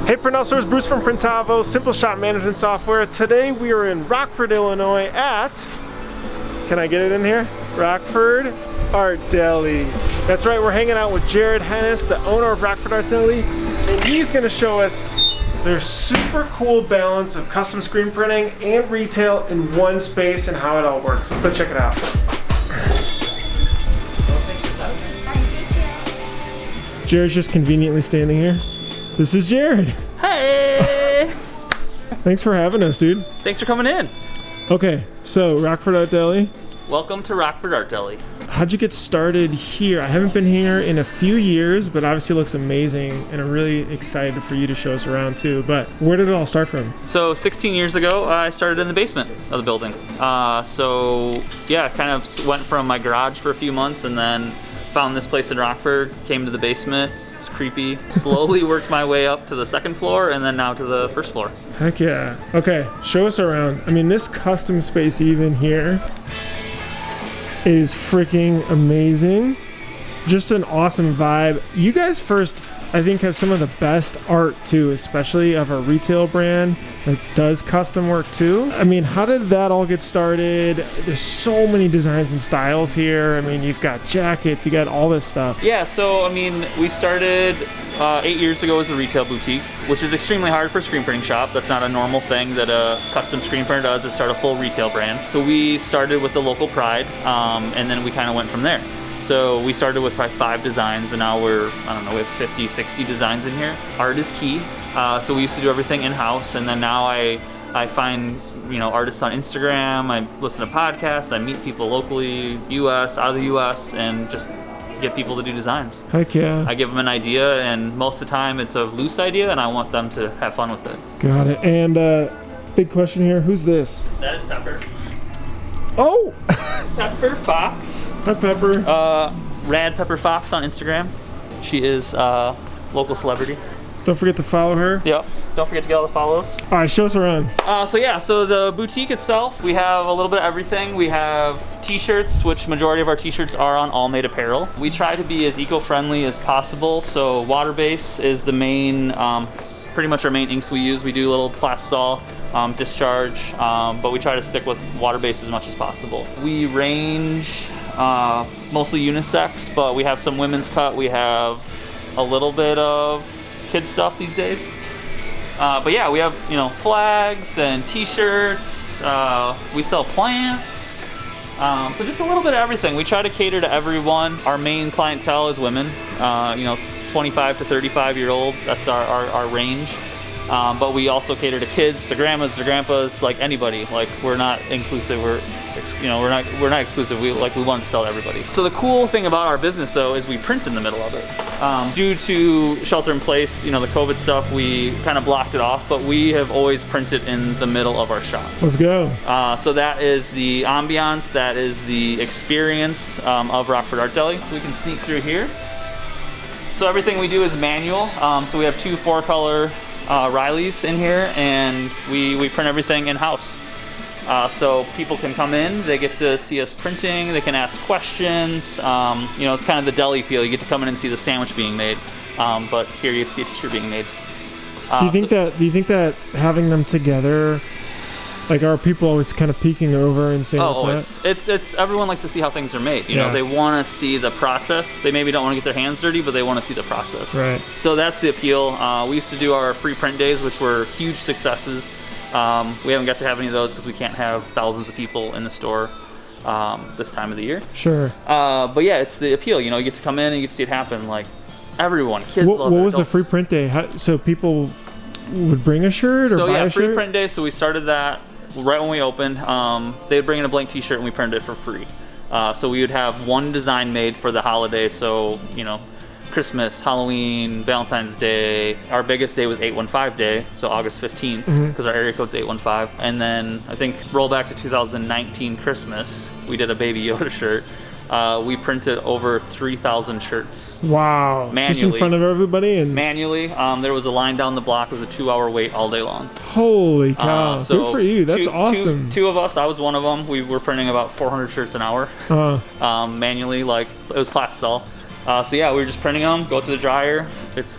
Hey Printhouse, Bruce from Printavo, Simple Shop Management Software. Today we are in Rockford, Illinois at, can I get it in here? Rockford Art Deli. That's right, we're hanging out with Jarrod Hennis, the owner of Rockford Art Deli, and he's gonna show us their super cool balance of custom screen printing and retail in one space and how it all works. Let's go check it out. Jarrod's just conveniently standing here. This is Jarrod. Hey! Thanks for having us, dude. Thanks for coming in. Okay, so Rockford Art Deli. Welcome to Rockford Art Deli. How'd you get started here? I haven't been here in a few years, but obviously it looks amazing, and I'm really excited for you to show us around too. But where did it all start from? So 16 years ago, I started in the basement of the building. So yeah, kind of went from my garage for a few months and then found this place in Rockford, came to the basement. Creepy. Slowly worked my way up to the second floor and then now to the first floor. Heck yeah. Okay, show us around. I mean, this custom space even here is freaking amazing. Just an awesome vibe. You guys first, I think, have some of the best art too, especially of a retail brand that does custom work too. I mean, how did that all get started? There's so many designs and styles here. I mean, you've got jackets, you got all this stuff. Yeah, so I mean, we started 8 years ago as a retail boutique, which is extremely hard for a screen printing shop. That's not a normal thing that a custom screen printer does, is start a full retail brand. So we started with the local pride, and then we kind of went from there. So we started with probably 5 designs and now we're, I don't know, we have 50, 60 designs in here. Art is key. So we used to do everything in-house, and then now I find, you know, artists on Instagram, I listen to podcasts, I meet people locally, US, out of the US, and just get people to do designs. Heck yeah. I give them an idea, and most of the time it's a loose idea and I want them to have fun with it. Got it. And big question here, who's this? That is Pepper. Oh! Pepper Fox. Hi, Pepper. R.A.D. Pepper Fox on Instagram. She is a local celebrity. Don't forget to follow her. Yep. Don't forget to get all the follows. All right, show us around. So the boutique itself, we have a little bit of everything. We have t-shirts, which majority of our t-shirts are on Allmade apparel. We try to be as eco-friendly as possible. So water base is the main, pretty much our main inks we use. We do a little plastisol discharge, but we try to stick with water base as much as possible. We range mostly unisex, but we have some women's cut. We have a little bit of kids stuff these days. But yeah, we have, you know, flags and t-shirts. We sell plants. So just a little bit of everything. We try to cater to everyone. Our main clientele is women, you know, 25 to 35-year-old. That's our range. But we also cater to kids, to grandmas, to grandpas, like anybody. Like, we're not inclusive. We're not exclusive. We want to sell to everybody. So the cool thing about our business, though, is we print in the middle of it. Due to shelter in place, you know, the COVID stuff, we kind of blocked it off. But we have always printed in the middle of our shop. Let's go. So that is the ambiance. That is the experience of Rockford Art Deli. So we can sneak through here. So everything we do is manual. So we have 2 4-color Rileys in here, and we print everything in-house. So people can come in, they get to see us printing, they can ask questions. You know, it's kind of the deli feel. You get to come in and see the sandwich being made, but here you get to see a t-shirt being made. Do you think that having them together, like, are people always kind of peeking over and saying, always. It's everyone likes to see how things are made. You know, they want to see the process. They maybe don't want to get their hands dirty, but they want to see the process. Right. So that's the appeal. We used to do our free print days, which were huge successes. We haven't got to have any of those because we can't have thousands of people in the store this time of the year. Sure. But yeah, it's the appeal. You know, you get to come in and you get to see it happen. Like, everyone, kids love it. What was the free print day? So people would bring a shirt or buy a shirt? Free print day. So we started that right when we opened. They'd bring in a blank t-shirt and we printed it for free. So we would have one design made for the holiday. So, you know, Christmas, Halloween, Valentine's Day. Our biggest day was 815 Day, so August 15th, because our area code's 815. And then I think roll back to 2019 Christmas, we did a Baby Yoda shirt. We printed over 3,000 shirts. Wow. Manually. Just in front of everybody? And manually. There was a line down the block. It was a 2-hour wait all day long. Holy cow. So good for you. That's awesome. Two of us, I was one of them. We were printing about 400 shirts an hour manually. Like, it was plastisol. So yeah, we were just printing them, go through the dryer.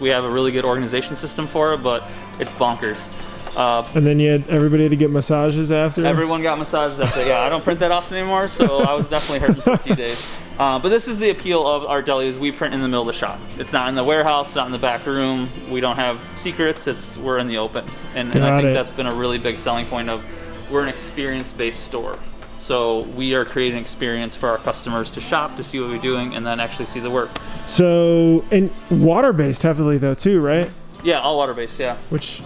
We have a really good organization system for it, but it's bonkers. And then you had everybody to get massages after? Everyone got massages after. Yeah, I don't print that often anymore, so I was definitely hurting for a few days. But this is the appeal of Art Deli, is we print in the middle of the shop. It's not in the warehouse, not in the back room. We don't have secrets. We're in the open. And I think that's been a really big selling point of, we're an experience-based store. So we are creating an experience for our customers to shop, to see what we're doing, and then actually see the work. So, and water-based heavily though too, right? Yeah, all water-based, yeah. Which,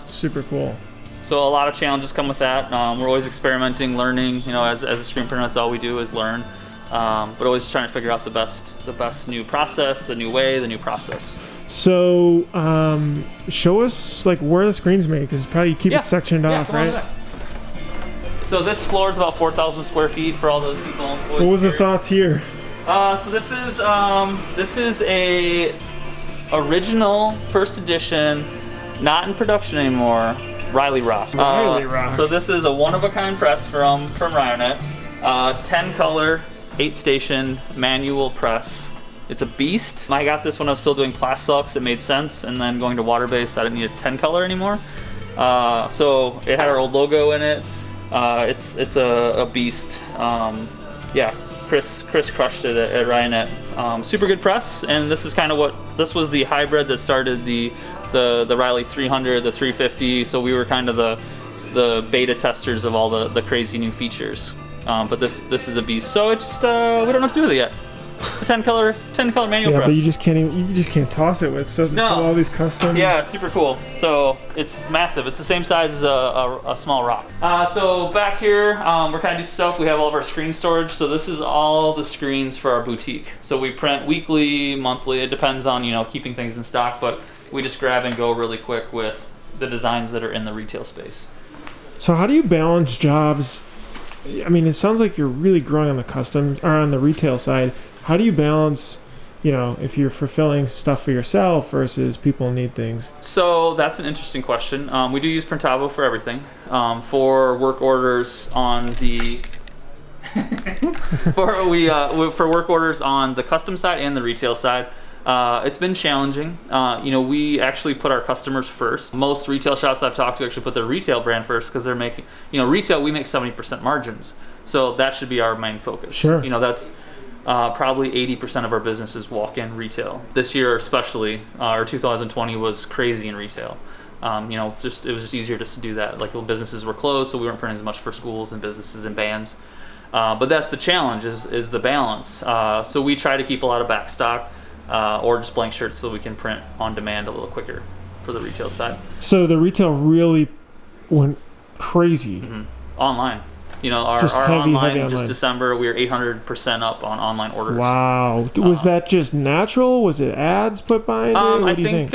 super cool. So a lot of challenges come with that. We're always experimenting, learning. You know, as a screen printer, that's all we do is learn. But always trying to figure out the best new process, the new way, the new process. So show us like where the screen's made, because probably you keep it sectioned off, right? So this floor is about 4,000 square feet for all those people. What was the thoughts here? So this is a original first edition, not in production anymore, Riley Rock. Riley Rock. So this is a one-of-a-kind press from Ryonet. 10-color, 8-station manual press. It's a beast. I got this when I was still doing plastic because it made sense, and then going to water-based, I didn't need a 10-color anymore. So it had our old logo in it. It's a beast. Yeah, Chris crushed it at Ryonet. Super good press, and this is kind of this was the hybrid that started the Riley 300, the 350. So we were kind of the beta testers of all the crazy new features. But this is a beast. So it's just we don't know what to do with it yet. It's a 10-color manual press. But you just can't toss it with. So all these custom. Yeah, it's super cool. So it's massive. It's the same size as a small rock. So back here, we're kind of doing stuff. We have all of our screen storage. So this is all the screens for our boutique. So we print weekly, monthly. It depends on keeping things in stock, but we just grab and go really quick with the designs that are in the retail space. So how do you balance jobs? I mean, it sounds like you're really growing on the custom or on the retail side. How do you balance, if you're fulfilling stuff for yourself versus people need things? So that's an interesting question. We do use Printavo for everything. For work orders on the for work orders on the custom side and the retail side. It's been challenging. We actually put our customers first. Most retail shops I've talked to actually put their retail brand first because they're making, retail, we make 70% margins. So that should be our main focus. Sure. That's probably 80% of our business is walk-in retail. This year especially, or 2020 was crazy in retail. It was just easier to do that. Like businesses were closed, so we weren't printing as much for schools and businesses and bands. But that's the challenge is the balance. So we try to keep a lot of back stock. Or just blank shirts so we can print on demand a little quicker for the retail side. So the retail really went crazy. Online. Our online, just December, we were 800% up on online orders. Wow. Was that just natural? Was it ads put behind it? I think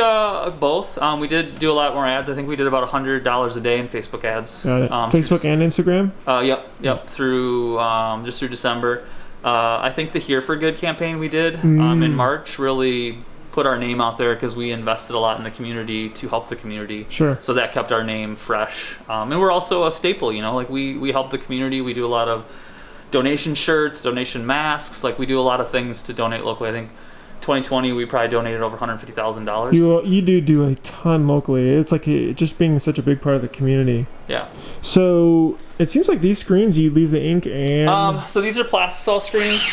both. We did do a lot more ads. I think we did about $100 a day in Facebook ads. Got it. Facebook and Instagram? Yep. Through just through December. I think the Here for Good campaign we did in March really put our name out there because we invested a lot in the community to help the community. Sure. So that kept our name fresh. And we're also a staple, we help the community. We do a lot of donation shirts, donation masks. We do a lot of things to donate locally. I think 2020 we probably donated over $150,000. You do a ton locally. It's like just being such a big part of the community. Yeah. So it seems like these screens you leave the ink and so these are plastisol screens.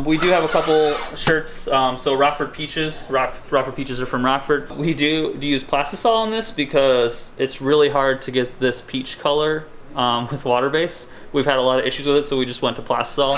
We do have a couple shirts. So Rockford Peaches are from Rockford. We do use plastisol on this because it's really hard to get this peach color with water base. We've had a lot of issues with it, so we just went to plastisol.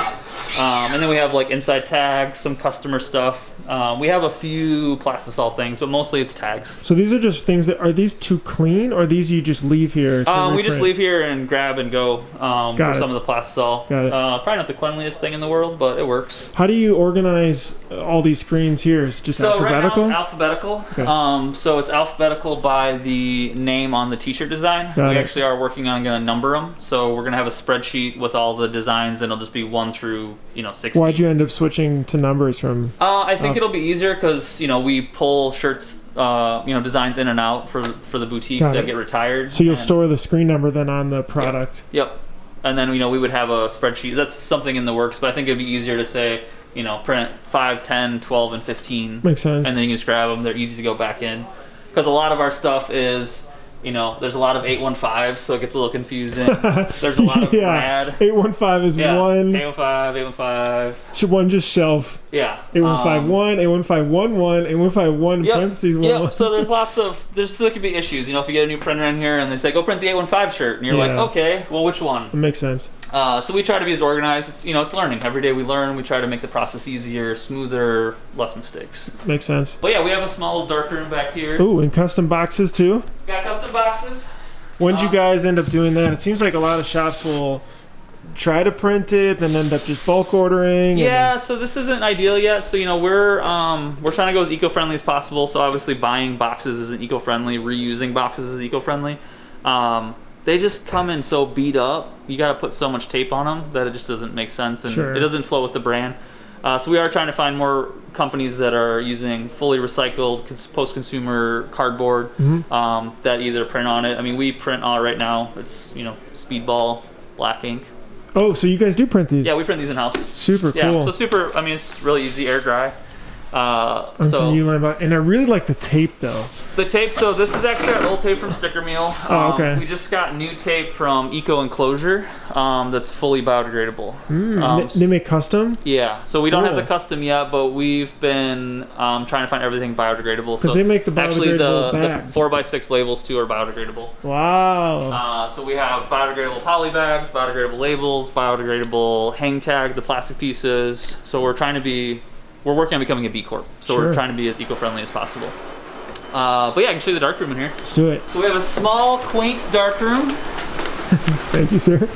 And then we have inside tags, some customer stuff. We have a few plastisol things, but mostly it's tags. So these are just things are these too clean, or these you just leave here to we just leave here and grab and go for some of the plastisol. Got it. Probably not the cleanliest thing in the world, but it works. How do you organize all these screens here? Is it just alphabetical? Right now it's alphabetical. Okay. So it's alphabetical by the name on the t-shirt design. We actually are working on going to number them. So we're going to have a spreadsheet with all the designs, and it'll just be 1 through 60. Why'd you end up switching to numbers from? I think it'll be easier because we pull shirts, designs in and out for the boutique that get retired. So you'll store the screen number then on the product. Yep. And then, you know, we would have a spreadsheet. That's something in the works, but I think it'd be easier to say, you know, print 5, 10, 12, and 15. Makes sense. And then you can just grab them. They're easy to go back in. Because a lot of our stuff is, you know, there's a lot of 815s, so it gets a little confusing. There's a lot of R.A.D. 815 is one. 815. One just shelf. Yeah. 8151, 81511, 8151 parentheses 1. Yep. So there's lots of, there could be issues. You know, if you get a new printer in here and they say, go print the 815 shirt, and you're like, okay, well, which one? It makes sense. So we try to be as organized. It's, you know, it's learning. Every day we learn. We try to make the process easier, smoother, less mistakes. Makes sense. But yeah, we have a small dark room back here. Ooh, and custom boxes too? Got custom boxes. When did you guys end up doing that? It seems like a lot of shops will try to print it, then end up just bulk ordering. Yeah, so this isn't ideal yet. So, you know, we're trying to go as eco-friendly as possible. So obviously buying boxes isn't eco-friendly. Reusing boxes is eco-friendly. They just come in so beat up. You got to put so much tape on them that it just doesn't make sense, and it doesn't flow with the brand. So we are trying to find more companies that are using fully recycled post-consumer cardboard that either print on it. I mean, we print on right now. It's, you know, Speedball, black ink. Oh, so you guys do print these? Yeah, we print these in-house. Super cool. Yeah, so super, I mean, it's really easy, air dry. And I really like the tape though. The tape, so this is actually our old tape from Sticker Meal. Oh, okay. We just got new tape from Eco Enclosure that's fully biodegradable. They make custom? Yeah, so we don't have the custom yet, but we've been trying to find everything biodegradable. Because they make the biodegradable bags. The 4x6 labels too are biodegradable. Wow. So we have biodegradable poly bags, biodegradable labels, biodegradable hang tag, the plastic pieces. So we're working on becoming a B Corp. So we're trying to be as eco-friendly as possible. But yeah, I can show you the darkroom in here. Let's do it. So we have a small, quaint darkroom. Thank you, sir.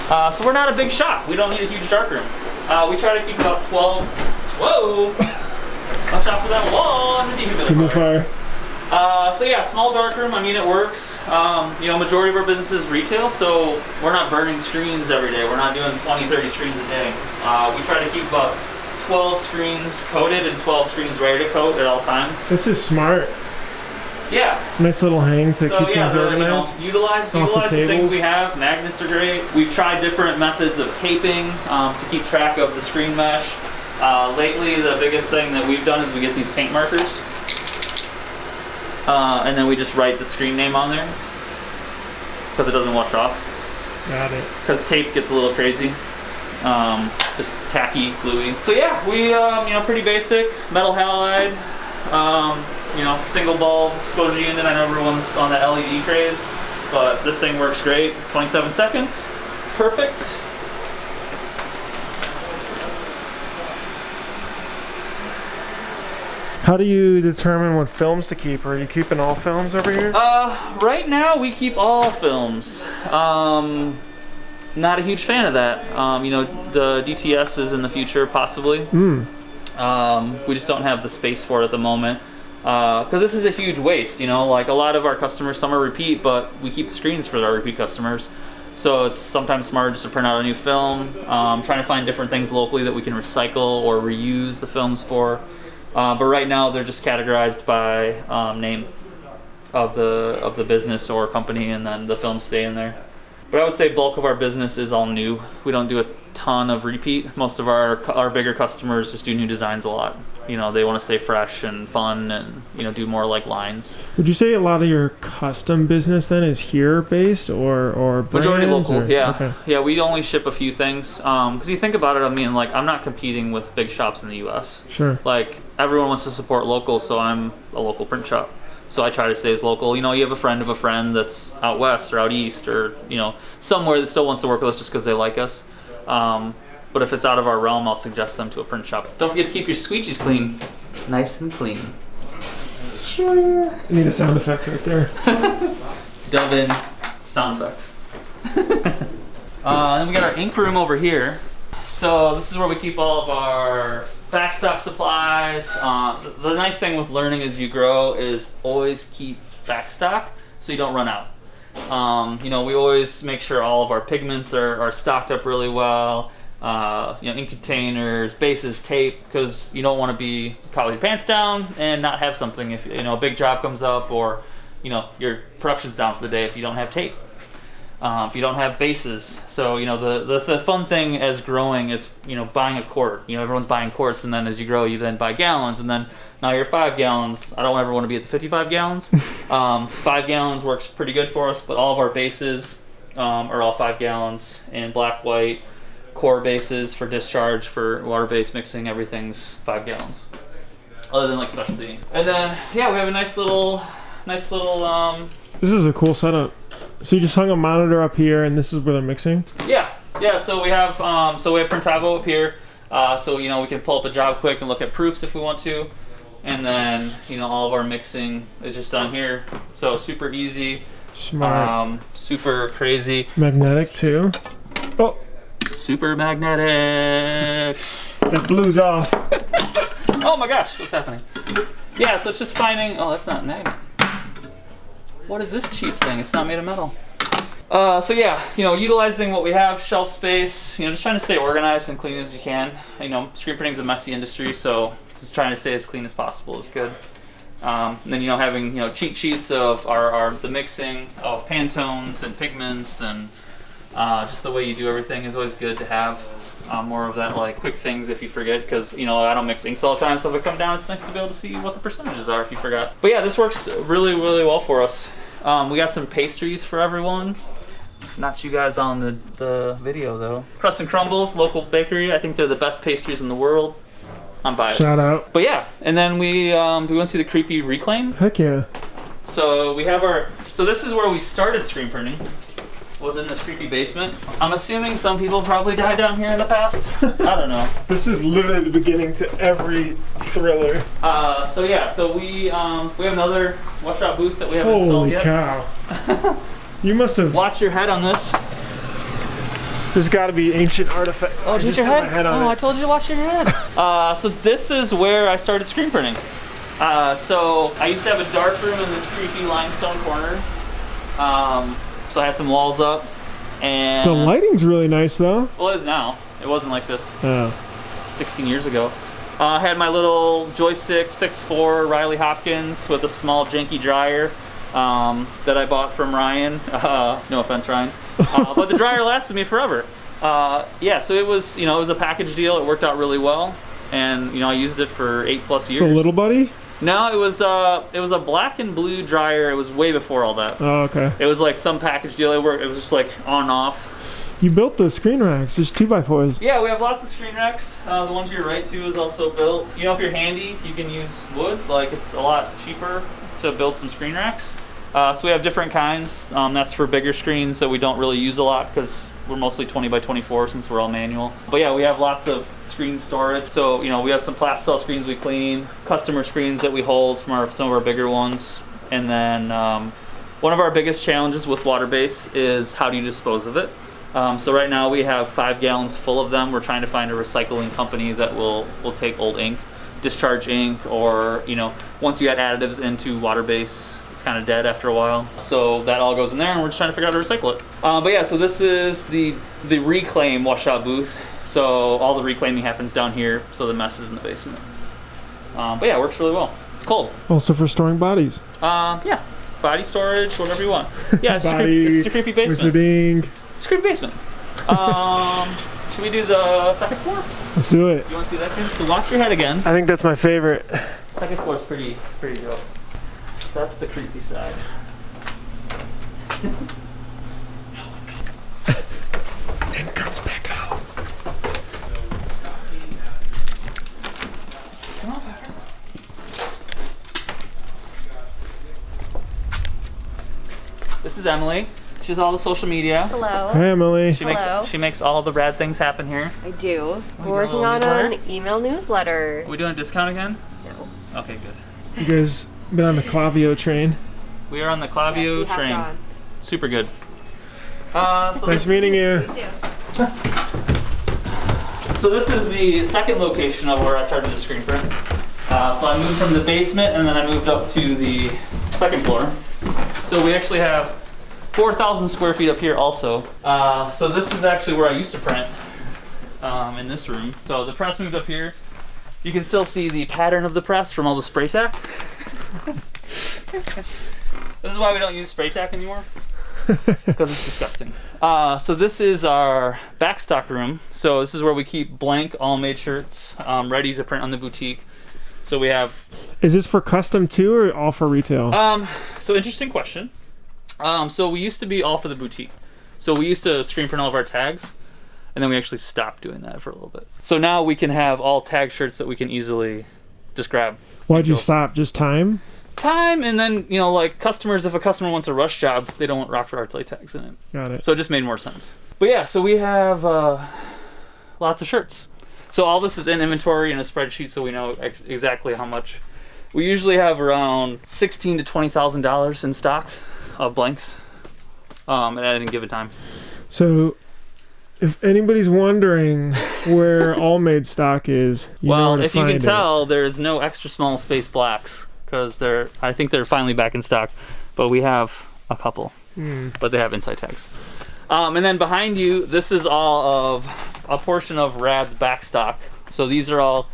So we're not a big shop. We don't need a huge darkroom. We try to keep about 12. Whoa! Watch out for that wall and the dehumidifier. So yeah, small darkroom. I mean, it works. You know, majority of our business is retail, so we're not burning screens every day. We're not doing 20, 30 screens a day. We try to keep about 12 screens coated and 12 screens ready to coat at all times. This is smart. Yeah. Nice little hang to keep things organized. You know, utilize the things we have. Magnets are great. We've tried different methods of taping to keep track of the screen mesh. Lately, the biggest thing that we've done is we get these paint markers. And then we just write the screen name on there because it doesn't wash off. Got it. Because tape gets a little crazy. Just tacky, gluey. So yeah, we you know, pretty basic metal halide. You know, single bulb SCOGI unit. I know everyone's on that LED craze, but this thing works great. 27 seconds, perfect. How do you determine what films to keep? Are you keeping all films over here? Right now we keep all films. Not a huge fan of that. You know, the DTS is in the future, possibly. We just don't have the space for it at the moment. Because this is a huge waste, you know, like a lot of our customers, some are repeat, but we keep screens for our repeat customers. So it's sometimes smart just to print out a new film, trying to find different things locally that we can recycle or reuse the films for. But right now they're just categorized by name of the business or company, and then the films stay in there. But I would say bulk of our business is all new. We don't do a ton of repeat. Most of our bigger customers just do new designs a lot. You know, they want to stay fresh and fun and, you know, do more like lines. Would you say a lot of your custom business then is here based or brands? Majority local, yeah. Okay. Yeah, we only ship a few things. Because you think about it, I mean, like, I'm not competing with big shops in the US. Sure. Like, everyone wants to support local, so I'm a local print shop. So I try to stay as local. You know, you have a friend of a friend that's out west or out east or, you know, somewhere that still wants to work with us just because they like us. But if it's out of our realm, I'll suggest them to a print shop. Don't forget to keep your squeegees clean. Nice and clean. I need a sound effect right there. Dub in sound effect. Then we got our ink room over here. So this is where we keep all of our backstock supplies. The nice thing with learning as you grow is always keep backstock so you don't run out. You know, we always make sure all of our pigments are stocked up really well. You know, ink containers, bases, tape, because you don't want to be caught with your pants down and not have something if, you know, a big job comes up or, you know, your production's down for the day if you don't have tape. If you don't have bases, so you know the fun thing as growing is buying a quart. Everyone's buying quarts, and then as you grow, you then buy gallons, and then now you're 5 gallons. I don't ever want to be at the 55 gallons. 5 gallons works pretty good for us, but all of our bases are all 5 gallons in black, white, core bases for discharge, for water-based mixing. Everything's 5 gallons, other than like specialty. And then yeah, we have a nice little. This is a cool setup. So you just hung a monitor up here, and this is where they're mixing? Yeah. So we have Printavo up here. So we can pull up a job quick and look at proofs if we want to. And then all of our mixing is just done here. So super easy. Smart. Super crazy. Magnetic too. Oh. Super magnetic. That blue's off. Oh my gosh, what's happening? Yeah, so it's just finding. Oh, that's not magnet. What is this cheap thing? It's not made of metal. So yeah, utilizing what we have, shelf space, just trying to stay organized and clean as you can. Screen printing is a messy industry, so just trying to stay as clean as possible is good. And then having cheat sheets of the mixing of Pantones and pigments and just the way you do everything is always good to have. More of that like quick things if you forget, because I don't mix inks all the time, so if it come down, it's nice to be able to see what the percentages are if you forgot. But yeah, this works really, really well for us. We got some pastries for everyone. Not you guys on the video though. Crust and Crumbles, local bakery. I think they're the best pastries in the world. I'm biased. Shout out. But yeah, and then do we want to see the creepy reclaim? Heck yeah. So we have so this is where we started screen printing. Was in this creepy basement. I'm assuming some people probably died down here in the past. I don't know. This is literally the beginning to every thriller. So yeah, so we have another wash shop booth that we haven't installed yet. Holy cow. You must have... Watch your head on this. There's got to be ancient artifact. Oh, did your head? I told you to watch your head. So this is where I started screen printing. So I used to have a darkroom in this creepy limestone corner. So I had some walls up, and the lighting's really nice though. Well, it is now. It wasn't like this 16 years ago. I had my little joystick 6'4" Riley Hopkins with a small janky dryer that I bought from Ryan. No offense, Ryan. But the dryer lasted me forever. Yeah, so it was, it was a package deal. It worked out really well, and I used it for 8+ years. So little buddy? No, it was a black and blue dryer. It was way before all that. Oh, okay. It was like some package deal. It was just like on and off. You built the screen racks, just 2x4s. Yeah, we have lots of screen racks. The one to your right too is also built. If you're handy, you can use wood. Like it's a lot cheaper to build some screen racks. So we have different kinds. That's for bigger screens that we don't really use a lot because we're mostly 20x24 since we're all manual. But yeah, we have lots of screen storage. So we have some plastel screens we clean, customer screens that we hold from some of our bigger ones, and then one of our biggest challenges with water base is how do you dispose of it. So right now we have 5 gallons full of them. We're trying to find a recycling company that will take old ink, discharge ink, or once you add additives into water base, it's kind of dead after a while. So that all goes in there, and we're just trying to figure out how to recycle it. But yeah, so this is the reclaim wash shop booth. So all the reclaiming happens down here, so the mess is in the basement. But yeah, it works really well. It's cold. Also for storing bodies. Yeah, body storage, whatever you want. Yeah, it's Body, a creepy basement. wizarding. It's a creepy basement. Should we do the second floor? Let's do it. You want to see that kid? So watch your head again. I think that's my favorite. Second floor is pretty dope. That's the creepy side. Then comes back out. Come on, Pepper. This is Emily. She does all the social media. Hello. Hi, Emily. Hello. She makes all the rad things happen here. I do. We We're do a working little on newsletter? an email newsletter. Are we doing a discount again? No. Okay, good. You guys been on the Clavio train? We are on the Yes, Clavio we have train. gone. Super good. So Nice meeting you. Me too. So this is the second location of where I started the screen print. So I moved from the basement, and then I moved up to the second floor. So we actually have 4,000 square feet up here also. So this is actually where I used to print, in this room. So the press moved up here. You can still see the pattern of the press from all the spray tack. This is why we don't use spray tack anymore. because it's disgusting. So this is our backstock room. So this is where we keep blank Allmade shirts ready to print on the boutique. So we have... Is this for custom too, or all for retail? So interesting question. So we used to be all for the boutique. So we used to screen print all of our tags, and then we actually stopped doing that for a little bit. So now we can have all tag shirts that we can easily just grab. Why'd you stop? Just time? Time, and then, you know, like customers, if a customer wants a rush job, they don't want Rockford Art Deli tags in it. Got it. So it just made more sense. But yeah, so we have lots of shirts. So all this is in inventory in a spreadsheet, so we know exactly how much. We usually have around $16,000 to $20,000 in stock of blanks at any given time. So if anybody's wondering where Allmade stock is, you know where to if you find can it. tell, there's no extra small space blacks because I think they're finally back in stock, but we have a couple, but they have inside tags. And then behind you, this is all of a portion of R.A.D's back stock. So these are all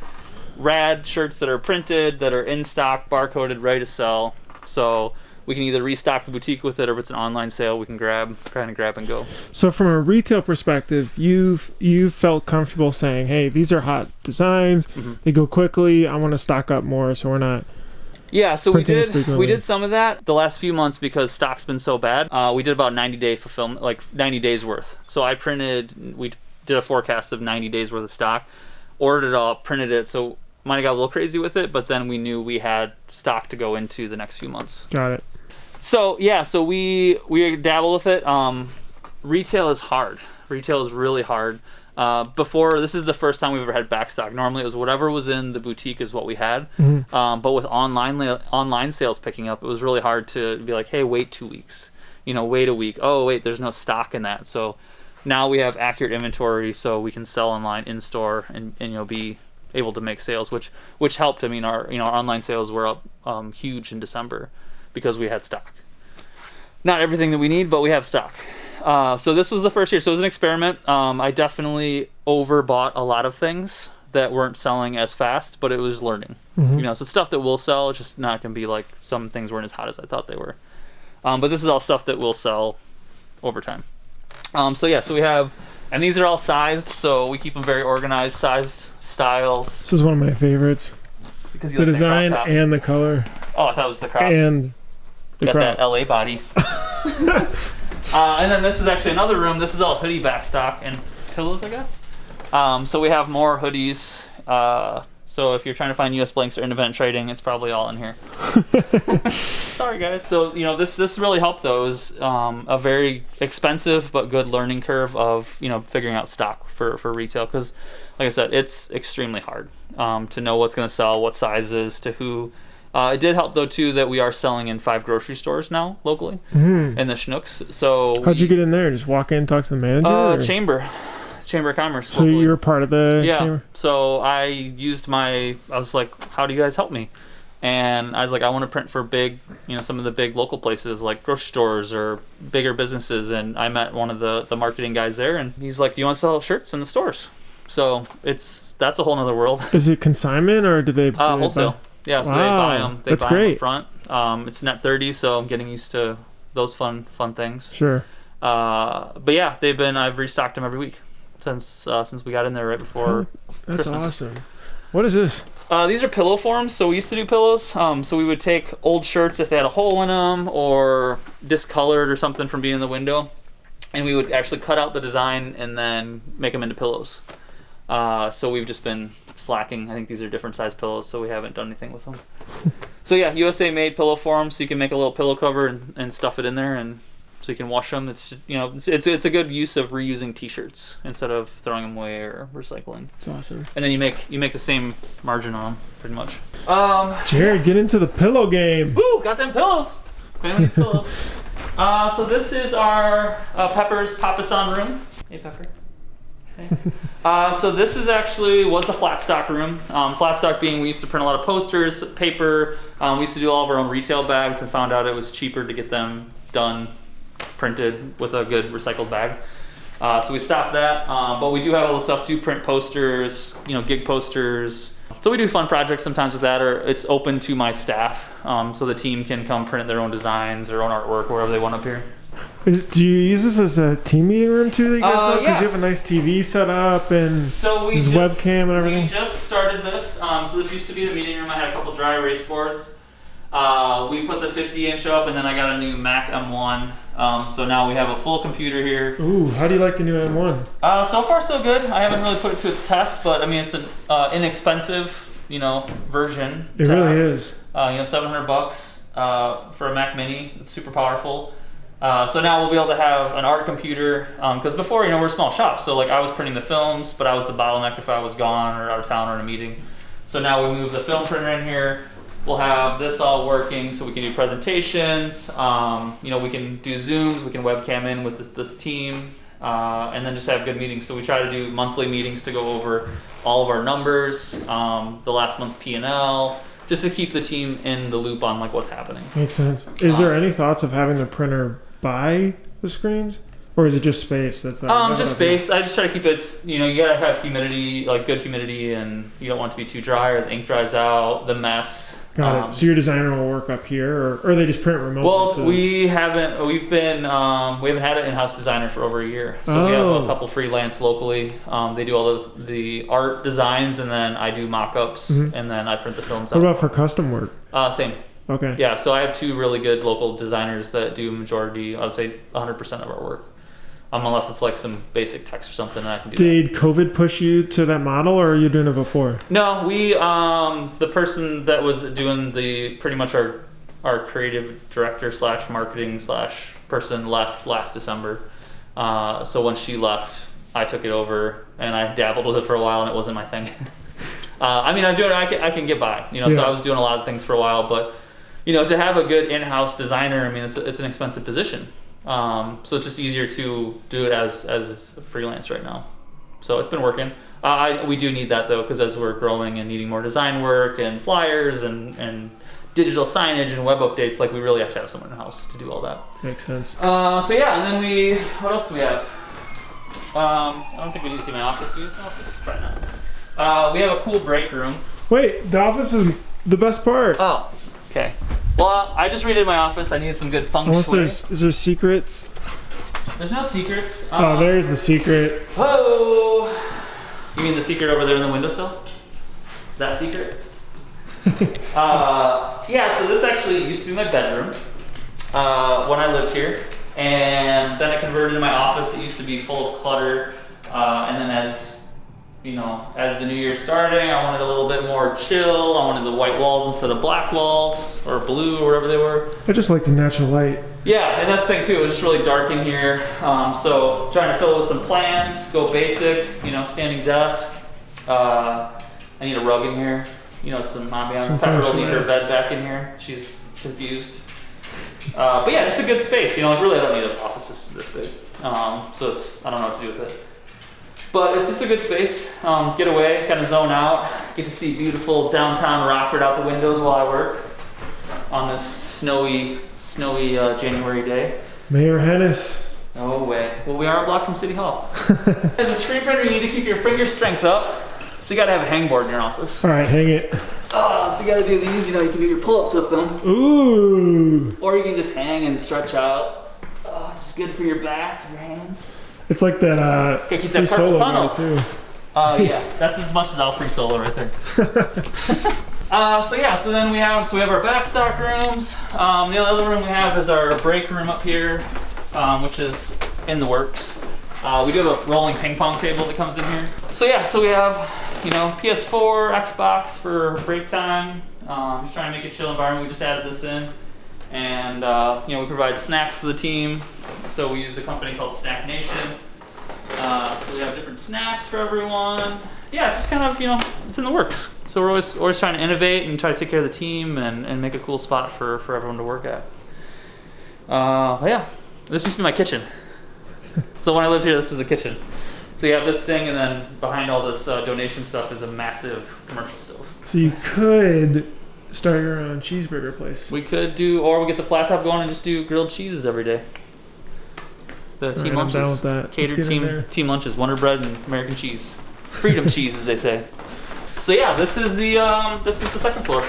R.A.D shirts that are printed, that are in stock, barcoded, ready to sell. So we can either restock the boutique with it, or if it's an online sale, we can grab and go. So from a retail perspective, you felt comfortable saying, hey, these are hot designs, they go quickly, I want to stock up more, so we're not... Yeah, so we frequently. did some of that the last few months because stock's been so bad. We did about 90-day fulfillment, like 90 days worth. So we did a forecast of 90 days worth of stock, ordered it all, printed it, so might have got a little crazy with it, but then we knew we had stock to go into the next few months. Got it. So yeah, so we dabble with it. Retail is hard. Retail is really hard. Before, this is the first time we've ever had backstock. Normally it was whatever was in the boutique is what we had. But with online sales picking up, it was really hard to be like, hey, wait 2 weeks. You know, wait a week. Oh wait, there's no stock in that. So now we have accurate inventory, so we can sell online in store and you know, be able to make sales, which helped. I mean, our online sales were up huge in December because we had stock. Not everything that we need, but we have stock. So this was the first year, so it was an experiment. I definitely overbought a lot of things that weren't selling as fast, but it was learning. You know, so stuff that will sell, it's just not gonna be like some things weren't as hot as I thought they were. But this is all stuff that will sell over time. So yeah, so we have, and these are all sized, so we keep them very organized, sized styles. This is one of my favorites. Because you The like that design crop top. and the color. Oh, I thought it was the crop. And the Got crop. that LA body. And then this is actually another room. This is all hoodie backstock and pillows, I guess. So we have more hoodies. So if you're trying to find US blanks or independent trading, it's probably all in here. Sorry guys. So, you know, this really helped though. It was a very expensive but good learning curve of, you know, figuring out stock for retail, because like I said, it's extremely hard to know what's going to sell, what sizes, to who. It did help though too that we are selling in 5 grocery stores now locally in the Schnucks. So how'd you get in there? Just walk in, talk to the manager? or? Chamber of Commerce. So locally. you're part of the chamber? So I was like, how do you guys help me? And I was like, I want to print for big, you know, some of the big local places like grocery stores or bigger businesses. And I met one of the marketing guys there, and he's like, do you want to sell shirts in the stores? So that's a whole nother world. Is it consignment or do they wholesale? buy? Yeah, so Wow, they buy them. They that's buy 'em great. up front. It's net 30, so I'm getting used to those fun things. Sure. But yeah, I've restocked them every week since we got in there right before That's Christmas. awesome. What is this? These are pillow forms, so we used to do pillows. So we would take old shirts if they had a hole in them or discolored or something from being in the window, and we would actually cut out the design and then make them into pillows. So we've just been slacking. I think these are different size pillows, so we haven't done anything with them. So yeah, USA made pillow forms, so you can make a little pillow cover and stuff it in there, and so you can wash them. It's just, you know, it's a good use of reusing t-shirts instead of throwing them away or recycling. It's awesome. And then you make the same margin on them pretty much. Jarrod, get into the pillow game. Woo, got them pillows. Family pillows. So this is our Pepper's Papasan room. Hey Pepper. So this was the flat stock room. Flat stock being, we used to print a lot of posters, paper. We used to do all of our own retail bags and found out it was cheaper to get them done, printed with a good recycled bag. So we stopped that, but we do have all the stuff to print posters, you know, gig posters. So we do fun projects sometimes with that, or it's open to my staff, so the team can come print their own designs, their own artwork, wherever they want up here. Do you use this as a team meeting room too that you guys go? Because you have a Yes. nice TV set up and So there's webcam and everything. We just started this. So this used to be the meeting room. I had a couple dry erase boards. We put the 50-inch up, and then I got a new Mac M1. So now we have a full computer here. Ooh, how do you like the new M1? So far so good. I haven't really put it to its test, but I mean it's an inexpensive, version. It really is. $700 for a Mac Mini. It's super powerful. So now we'll be able to have an art computer, because before, we're a small shop, so like I was printing the films, but I was the bottleneck if I was gone or out of town or in a meeting. So now we move the film printer in here. We'll have this all working so we can do presentations, we can do Zooms, we can webcam in with this team, and then just have good meetings. So we try to do monthly meetings to go over all of our numbers, the last month's P&L, just to keep the team in the loop on like what's happening. Makes sense. Is there any thoughts of having the printer buy the screens? Or is it just space that's not just space. I just try to keep it, you gotta have humidity, like good humidity, and you don't want it to be too dry or the ink dries out, the mess. Got it. So your designer will work up here, or they just print remotely? Well, we haven't had an in-house designer for over a year. So we have a couple freelance locally. They do all the art designs, and then I do mock-ups, and then I print the films out. What about for custom work? Same. Okay. Yeah, so I have two really good local designers that do majority, I would say 100% of our work. Unless it's like some basic text or something that I can do. Did COVID push you to that model, or are you doing it before? No, we the person that was doing pretty much our creative director / marketing / person left last December. So when she left, I took it over, and I dabbled with it for a while, and it wasn't my thing. I'm doing it. I can get by, So I was doing a lot of things for a while, but to have a good in-house designer, it's an expensive position. So it's just easier to do it as freelance right now. So it's been working. We do need that though, because as we're growing and needing more design work and flyers and digital signage and web updates, like we really have to have someone in house to do all that. Makes sense. So yeah, and then what else do we have? I don't think we need to see my office. Do you see my office? Probably not. We have a cool break room. Wait, the office is the best part. Oh, okay. Well, I just redid my office. I needed some good feng shui. Is there secrets? There's no secrets. Oh, there's the secret. Oh! You mean the secret over there in the windowsill? That secret? Yeah, so this actually used to be my bedroom when I lived here. And then I converted to my office. It used to be full of clutter. And then as the new year starting, I wanted a little bit more chill. I wanted the white walls instead of black walls, or blue, or whatever they were. I just like the natural light. Yeah, and that's the thing too, it was just really dark in here. So trying to fill it with some plants, go basic, standing desk. I need a rug in here, some ambiance. Pepper will need her bed back in here. She's confused. But yeah, just a good space. Like really I don't need an office this big. So I don't know what to do with it. But it's just a good space. Get away, kind of zone out. Get to see beautiful downtown Rockford out the windows while I work on this snowy January day. Mayor Hennis. No way. Well, we are a block from City Hall. As a screen printer, you need to keep your finger strength up. So you gotta have a hangboard in your office. All right, hang it. So you gotta do these, you can do your pull-ups with them. Ooh. Or you can just hang and stretch out. It's good for your back, your hands. It's like that keep free that solo tunnel guy too. Yeah, that's as much as I'll free solo right there. So then we have our backstock rooms. The other room we have is our break room up here, which is in the works. We do have a rolling ping pong table that comes in here. So we have, PS4, Xbox for break time. Just trying to make a chill environment. We just added this in. And, we provide snacks to the team. So we use a company called Snack Nation. So we have different snacks for everyone. Yeah, it's just kind of, it's in the works. So we're always trying to innovate and try to take care of the team and make a cool spot for everyone to work at. Yeah, this used to be my kitchen. So when I lived here, this was the kitchen. So you have this thing, and then behind all this donation stuff is a massive commercial stove. So you could start your own cheeseburger place. We could or we get the flat top going and just do grilled cheeses every day. The team lunches. I'm down with that. Catered team lunches, Wonder Bread and American cheese. Freedom cheese, as they say. So yeah, this is the second floor. I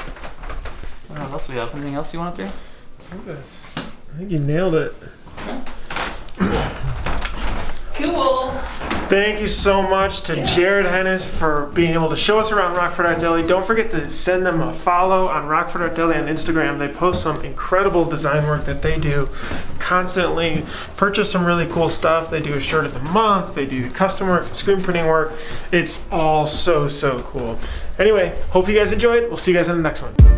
don't know what else we have. Anything else you want up here? I think you nailed it. Yeah. Thank you so much to Jarrod Hennis for being able to show us around Rockford Art Deli. Don't forget to send them a follow on Rockford Art Deli on Instagram. They post some incredible design work that they do constantly. Purchase some really cool stuff. They do a shirt of the month. They do custom work, screen printing work. It's all so cool. Anyway, hope you guys enjoyed. We'll see you guys in the next one.